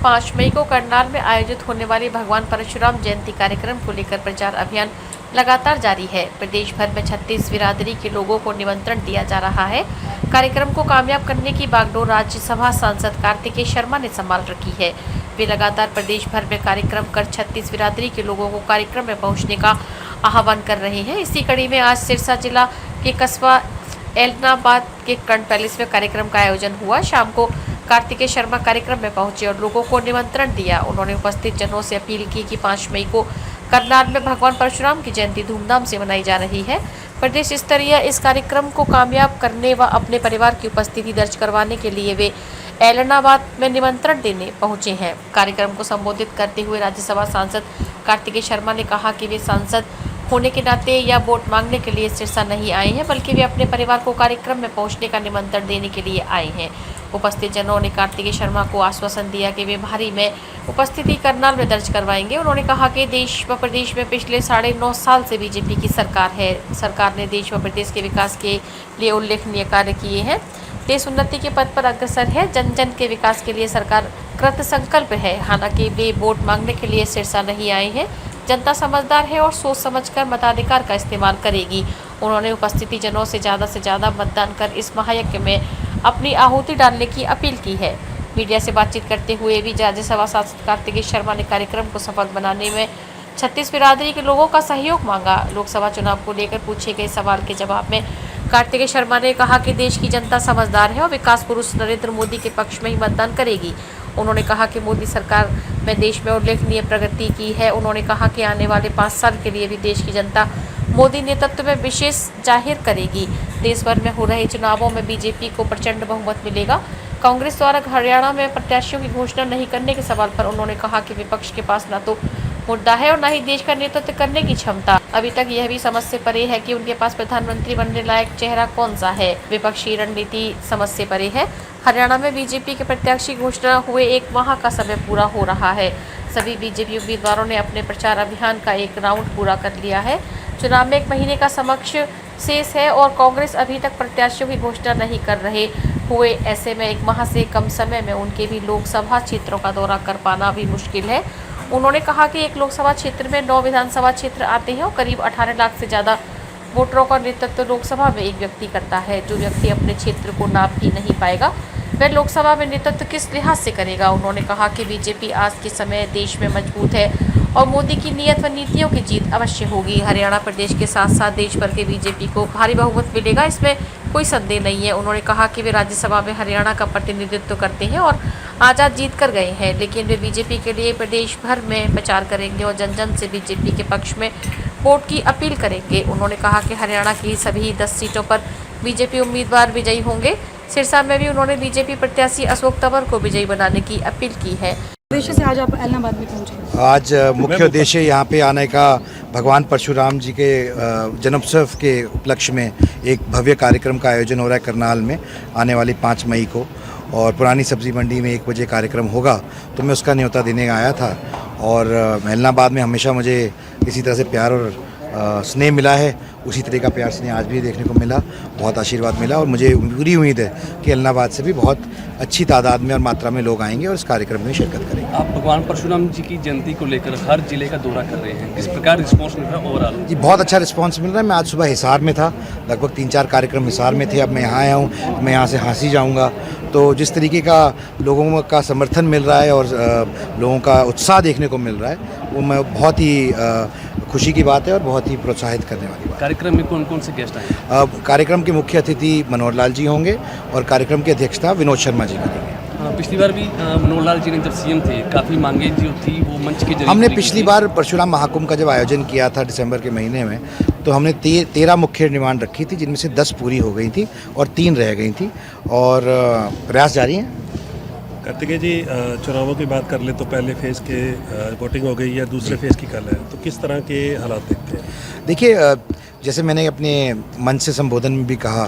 5 मई को करनाल में आयोजित होने वाली भगवान परशुराम जयंती कार्यक्रम को लेकर प्रचार अभियान लगातार जारी है। प्रदेश भर में 36 बिरादरी के लोगों को निमंत्रण दिया जा रहा है। कार्यक्रम को कामयाब करने की बागडोर राज्यसभा सांसद कार्तिकेय शर्मा ने संभाल रखी है। वे लगातार प्रदेश भर में कार्यक्रम कर 36 बिरादरी के लोगों को कार्यक्रम में पहुंचने का आह्वान कर रहे हैं। इसी कड़ी में आज सिरसा जिला के कस्बा एलनाबाद के कर्ण पैलेस में कार्यक्रम का आयोजन हुआ। शाम को कार्तिकेय शर्मा कार्यक्रम में पहुंचे और लोगों को निमंत्रण दिया। उन्होंने उपस्थित जनों से अपील की कि 5 मई को करनाल में भगवान परशुराम की जयंती धूमधाम से मनाई जा रही है। प्रदेश स्तरीय इस कार्यक्रम को कामयाब करने व अपने परिवार की उपस्थिति दर्ज करवाने के लिए वे एलनाबाद में निमंत्रण देने पहुंचे हैं। कार्यक्रम को संबोधित करते हुए राज्यसभा सांसद कार्तिकेय शर्मा ने कहा कि वे सांसद होने के नाते या वोट मांगने के लिए सिरसा नहीं आए हैं, बल्कि वे अपने परिवार को कार्यक्रम में पहुंचने का निमंत्रण देने के लिए आए हैं। उपस्थित जनों ने कार्तिकेय शर्मा को आश्वासन दिया कि वे भारी में उपस्थिति करनाल में दर्ज करवाएंगे। उन्होंने कहा कि देश व प्रदेश में पिछले 9.5 साल से बीजेपी की सरकार है। सरकार ने देश व प्रदेश के विकास के लिए उल्लेखनीय कार्य किए हैं। देश उन्नति के पथ पर अग्रसर है। जन जन के विकास के लिए सरकार कृत संकल्प है। हालांकि वे वोट मांगने के लिए सिरसा नहीं आए हैं। जनता समझदार है और सोच समझकर मताधिकार का इस्तेमाल करेगी। उन्होंने उपस्थिति जनों से ज़्यादा मतदान कर इस महायज्ञ में अपनी आहुति डालने की अपील की है। मीडिया से बातचीत करते हुए भी राज्यसभा सांसद कार्तिकेय शर्मा ने कार्यक्रम को सफल बनाने में 36 बिरादरी के लोगों का सहयोग मांगा। लोकसभा चुनाव को लेकर पूछे गए सवाल के जवाब में कार्तिकेय शर्मा ने कहा कि देश की जनता समझदार है और विकास पुरुष नरेंद्र मोदी के पक्ष में ही मतदान करेगी। उन्होंने कहा कि मोदी सरकार में देश में उल्लेखनीय प्रगति की है। उन्होंने कहा कि आने वाले 5 साल के लिए भी देश की जनता मोदी नेतृत्व में विशेष जाहिर करेगी। देश भर में हो रहे चुनावों में बीजेपी को प्रचंड बहुमत मिलेगा। कांग्रेस द्वारा हरियाणा में प्रत्याशियों की घोषणा नहीं करने के सवाल पर उन्होंने कहा कि विपक्ष के पास न तो मुद्दा है और न ही देश का नेतृत्व करने की क्षमता। अभी तक यह भी समझ से परे है कि उनके पास प्रधानमंत्री बनने लायक चेहरा कौन सा है। विपक्षी रणनीति समझ से परे है। हरियाणा में बीजेपी के प्रत्याशी घोषणा हुए 1 माह का समय पूरा हो रहा है। सभी बीजेपी उम्मीदवारों ने अपने प्रचार अभियान का एक राउंड पूरा कर लिया है। चुनाव में 1 महीने का समक्ष शेष है और कांग्रेस अभी तक प्रत्याशियों की घोषणा नहीं कर रहे हुए। ऐसे में 1 माह से कम समय में उनके भी लोकसभा क्षेत्रों का दौरा कर पाना भी मुश्किल है। उन्होंने कहा कि एक लोकसभा क्षेत्र में 9 विधानसभा क्षेत्र आते हैं और करीब 18 लाख से ज़्यादा वोटरों का नेतृत्व लोकसभा में एक व्यक्ति करता है। जो व्यक्ति अपने क्षेत्र को नाप ही नहीं पाएगा, वह लोकसभा में नेतृत्व किस लिहाज से करेगा। उन्होंने कहा कि बीजेपी आज के समय देश में मजबूत है और मोदी की नीयत व नीतियों की जीत अवश्य होगी। हरियाणा प्रदेश के साथ साथ देश भर के बीजेपी को भारी बहुमत मिलेगा, इसमें कोई संदेह नहीं है। उन्होंने कहा कि वे राज्यसभा में हरियाणा का प्रतिनिधित्व करते हैं और आज़ाद जीत कर गए हैं, लेकिन वे बीजेपी के लिए प्रदेश भर में प्रचार करेंगे और जन जन से बीजेपी के पक्ष में वोट की अपील करेंगे। उन्होंने कहा कि हरियाणा की सभी 10 सीटों पर बीजेपी उम्मीदवार विजयी होंगे। सिरसा में भी उन्होंने बीजेपी प्रत्याशी अशोक तंवर को विजयी बनाने की अपील की है। उद्देश्य से आज आप एलनाबाद में पहुंचे? आज मुख्य उद्देश्य यहाँ पे आने का भगवान परशुराम जी के जन्मोत्सव के उपलक्ष्य में एक भव्य कार्यक्रम का आयोजन हो रहा है करनाल में आने वाली 5 मई को, और पुरानी सब्जी मंडी में 1 बजे कार्यक्रम होगा, तो मैं उसका न्योता देने आया था। और एलनाबाद में हमेशा मुझे इसी तरह से प्यार और स्नेह मिला है, उसी तरह का प्यार स्नेह आज भी देखने को मिला, बहुत आशीर्वाद मिला। और मुझे पूरी उम्मीद है कि एलनाबाद से भी बहुत अच्छी तादाद में और मात्रा में लोग आएंगे और इस कार्यक्रम में शिरकत करेंगे। आप भगवान परशुराम जी की जयंती को लेकर हर जिले का दौरा कर रहे हैं, किस प्रकार रिस्पॉन्स मिल रहा है ओवरऑल? जी बहुत अच्छा रिस्पांस मिल रहा है। मैं आज सुबह हिसार में था, लगभग 3-4 कार्यक्रम हिसार में थे। अब मैं यहाँ आया हूँ, मैं यहाँ से हाँसी जाऊँगा। तो जिस तरीके का लोगों का समर्थन मिल रहा है और लोगों का उत्साह देखने को मिल रहा है, वो मैं बहुत ही खुशी की बात है और बहुत ही प्रोत्साहित करने वाली बात। कार्यक्रम में कौन कौन से गेस्ट आए? कार्यक्रम के मुख्य अतिथि मनोहर लाल जी होंगे और कार्यक्रम की अध्यक्षता विनोद शर्मा जी करेंगे। पिछली बार भी मनोहर लाल जी ने जब सीएम थे, काफ़ी मांगे जो थी वो मंच के जरिए हमने पिछली बार परशुराम महाकुंभ का जब आयोजन किया था दिसंबर के महीने में, तो हमने 13 मुख्य डिमांड रखी थी, जिनमें से 10 पूरी हो गई थी और 3 रह गई थी और प्रयास जारी हैं। कार्तिकेय जी, चुनावों की बात कर ले तो पहले फेज़ के वोटिंग हो गई या दूसरे फेज़ की कल है, तो किस तरह के हालात देखते हैं? देखिए, जैसे मैंने अपने मंच से संबोधन में भी कहा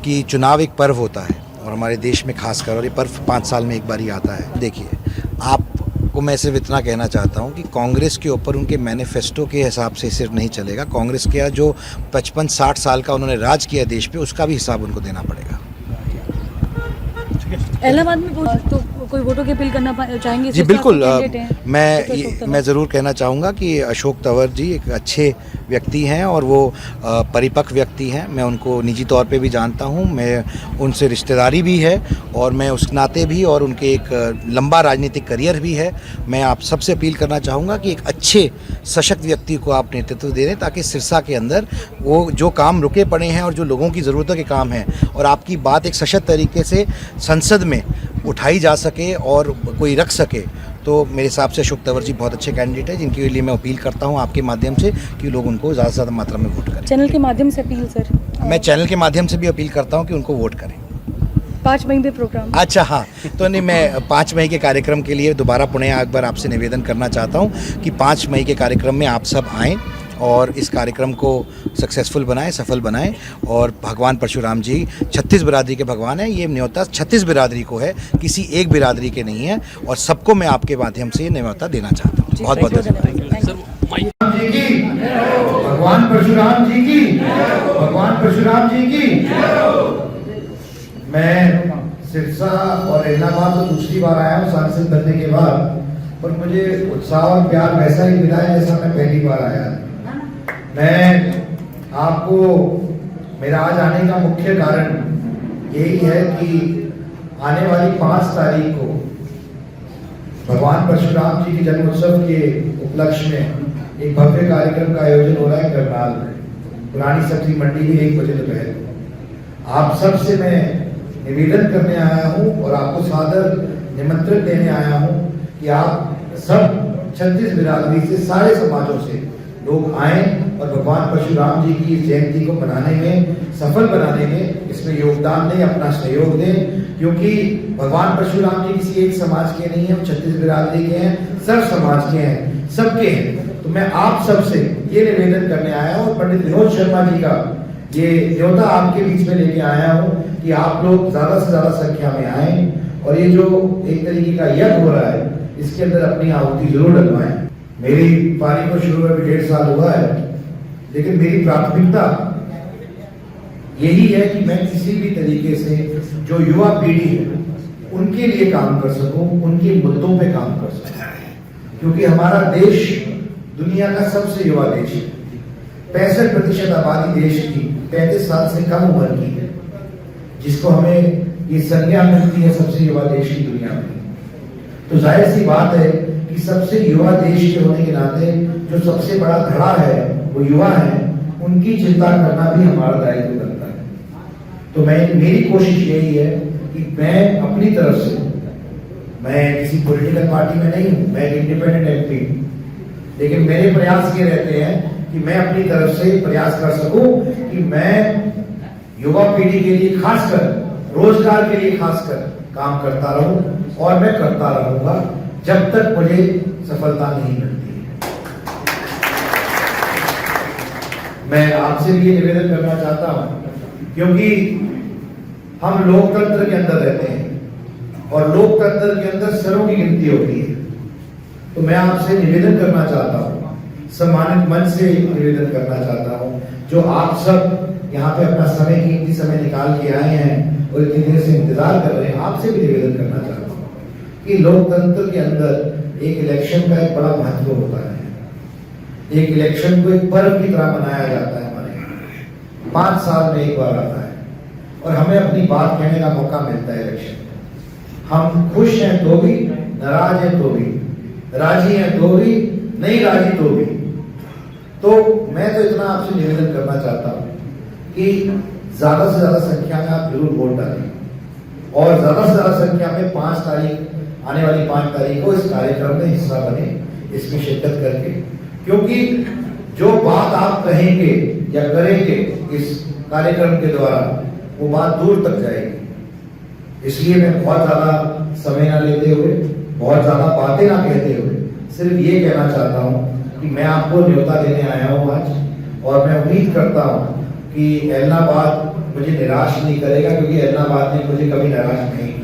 कि चुनाव एक पर्व होता है और हमारे देश में खासकर, और ये पर्व 5 साल में एक बार ही आता है। देखिए, आपको मैं सिर्फ इतना कहना चाहता हूँ कि कांग्रेस के ऊपर उनके मैनिफेस्टो के हिसाब से सिर्फ नहीं चलेगा। कांग्रेस का जो 55-60 साल का उन्होंने राज किया देश पे, उसका भी हिसाब उनको देना पड़ेगा। इलाहाबाद में तो कोई वोटों की अपील करना चाहेंगे? जी बिल्कुल, मैं ज़रूर कहना चाहूँगा कि अशोक तंवर जी एक अच्छे व्यक्ति हैं और वो परिपक्व व्यक्ति हैं। मैं उनको निजी तौर पे भी जानता हूँ, मैं उनसे रिश्तेदारी भी है और मैं उस नाते भी, और उनके एक लंबा राजनीतिक करियर भी है। मैं आप सबसे अपील करना चाहूँगा कि एक अच्छे सशक्त व्यक्ति को आप नेतृत्व दे दें, ताकि सिरसा के अंदर वो जो काम रुके पड़े हैं और जो लोगों की ज़रूरतों के काम हैं और आपकी बात एक सशक्त तरीके से संसद में उठाई जा सके और कोई रख सके, तो मेरे हिसाब से अशोक तंवर जी बहुत अच्छे कैंडिडेट हैं, जिनके लिए मैं अपील करता हूं आपके माध्यम से कि लोग उनको ज़्यादा से ज़्यादा मात्रा में वोट करें। चैनल के माध्यम से अपील सर? मैं चैनल के माध्यम से भी अपील करता हूं कि उनको वोट करें। 5 मई पे प्रोग्राम? अच्छा हाँ, तो नहीं, मैं 5 मई के कार्यक्रम के लिए दोबारा पुनः एक बार आपसे निवेदन करना चाहता हूँ कि 5 मई के कार्यक्रम में आप सब आएँ और इस कार्यक्रम को सक्सेसफुल बनाएं, सफल बनाएं। और भगवान परशुराम जी 36 बिरादरी के भगवान हैं। ये न्योता 36 बिरादरी को है, किसी एक बिरादरी के नहीं है, और सबको मैं आपके माध्यम से ये न्योता देना चाहता हूँ। बहुत बहुत धन्यवाद। भगवान परशुराम जी की, भगवान परशुराम जी की। मैं सिरसा और इलाहाबाद तो दूसरी बार आया हूँ सांसद बनने के बाद, पर मुझे उत्साह और प्यार वैसा ही मिला है जैसा मैं पहली बार आया। मैं आपको, मेरा आज आने का मुख्य कारण यही है कि आने वाली 5 तारीख को भगवान परशुराम जी के जन्मोत्सव के उपलक्ष्य में एक भव्य कार्यक्रम का आयोजन हो रहा है करनाल में, पुरानी सब्जी मंडी में 1 बजे दोपहर। आप सबसे मैं निवेदन करने आया हूँ और आपको सादर निमंत्रण देने आया हूँ कि आप सब 36 बिरादरी से, सारे समाजों से लोग आए और भगवान परशुराम जी की इस जयंती को मनाने में, सफल बनाने में इसमें योगदान दें, अपना सहयोग दें। क्योंकि भगवान परशुराम जी किसी एक समाज के नहीं है, 36 बिरादरी के हैं, सब समाज के हैं, सबके हैं। तो मैं आप सबसे ये निवेदन करने आया हूँ, पंडित विनोद शर्मा जी का ये न्योता आपके बीच में लेके आया हूँ कि आप लोग ज्यादा से ज्यादा संख्या में आए और ये जो एक तरीके का यज्ञ हो रहा है इसके अंदर अपनी आहुति जरूर डलवाएं। मेरी पारी को शुरू में 1.5 साल हुआ है, लेकिन मेरी प्राथमिकता यही है कि मैं किसी भी तरीके से जो युवा पीढ़ी है उनके लिए काम कर सकूं, उनके मुद्दों पे काम कर सकूं। क्योंकि हमारा देश दुनिया का सबसे युवा देश है। 65% आबादी देश की 35 साल से कम उम्र की है, जिसको हमें ये संज्ञा मिलती है सबसे युवा देश की दुनिया में। तो जाहिर सी बात है कि सबसे युवा देश के होने के नाते जो सबसे बड़ा धड़ा है वो युवा है, उनकी चिंता करना भी हमारा दायित्व बनता है। तो मेरी कोशिश यही है कि मैं अपनी तरफ से, मैं किसी पॉलिटिकल पार्टी में नहीं हूँ, मैं इंडिपेंडेंट एमपी हूँ, लेकिन मेरे प्रयास ये रहते हैं कि मैं अपनी तरफ से प्रयास कर सकूं कि मैं युवा पीढ़ी के लिए खासकर, रोजगार के लिए खासकर काम करता रहूं और मैं करता रहूंगा जब तक मुझे सफलता नहीं मिलती है। मैं आपसे भी ये निवेदन करना चाहता हूं, क्योंकि हम लोकतंत्र के अंदर रहते हैं और लोकतंत्र के अंदर सरों की गिनती होती है। तो मैं आपसे निवेदन करना चाहता हूं, सम्मानित मंच से निवेदन करना चाहता हूं, जो आप सब यहाँ पे अपना समय, कीमती समय निकाल के आए हैं और इतनी देर से इंतजार कर रहे हैं, आपसे भी निवेदन करना चाहता हूँ कि लोकतंत्र के अंदर एक इलेक्शन का एक बड़ा महत्व होता है। एक इलेक्शन को एक पर्व की तरह मनाया जाता है हमारे यहाँ, 5 साल में एक बार आता है और हमें अपनी बात कहने का मौका मिलता है इलेक्शन। हम खुश हैं तो भी, नाराज हैं तो भी, राजी हैं तो भी, नहीं राजी तो भी। तो मैं तो इतना आपसे निवेदन करना चाहता हूँ कि ज्यादा से ज्यादा संख्या में आप जरूर वोट डालें और ज्यादा से ज्यादा संख्या में 5 तारीख, आने वाली 5 तारीख को इस कार्यक्रम में हिस्सा बने, इसमें शिरकत करके। क्योंकि जो बात आप कहेंगे या करेंगे इस कार्यक्रम के द्वारा, वो बात दूर तक जाएगी। इसलिए मैं बहुत ज्यादा समय ना लेते हुए, बहुत ज्यादा बातें ना कहते हुए, सिर्फ ये कहना चाहता हूँ कि मैं आपको न्योता देने आया हूँ आज, और मैं उम्मीद करता हूँ कि एलनाबाद मुझे निराश नहीं करेगा, क्योंकि एलनाबाद ने मुझे कभी निराश नहीं किया।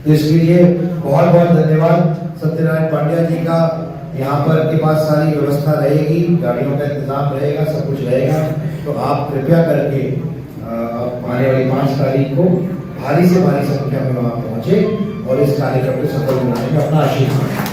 तो इसके लिए बहुत बहुत धन्यवाद सत्यनारायण पांड्या जी का। यहाँ पर के पास सारी व्यवस्था रहेगी, गाड़ियों का इंतजाम रहेगा, सब कुछ रहेगा। तो आप कृपया करके आने वाली 5 तारीख को भारी से भारी संख्या में वहाँ पहुँचे और इस कार्यक्रम को सफल बनाने में अपना आशीर्वाद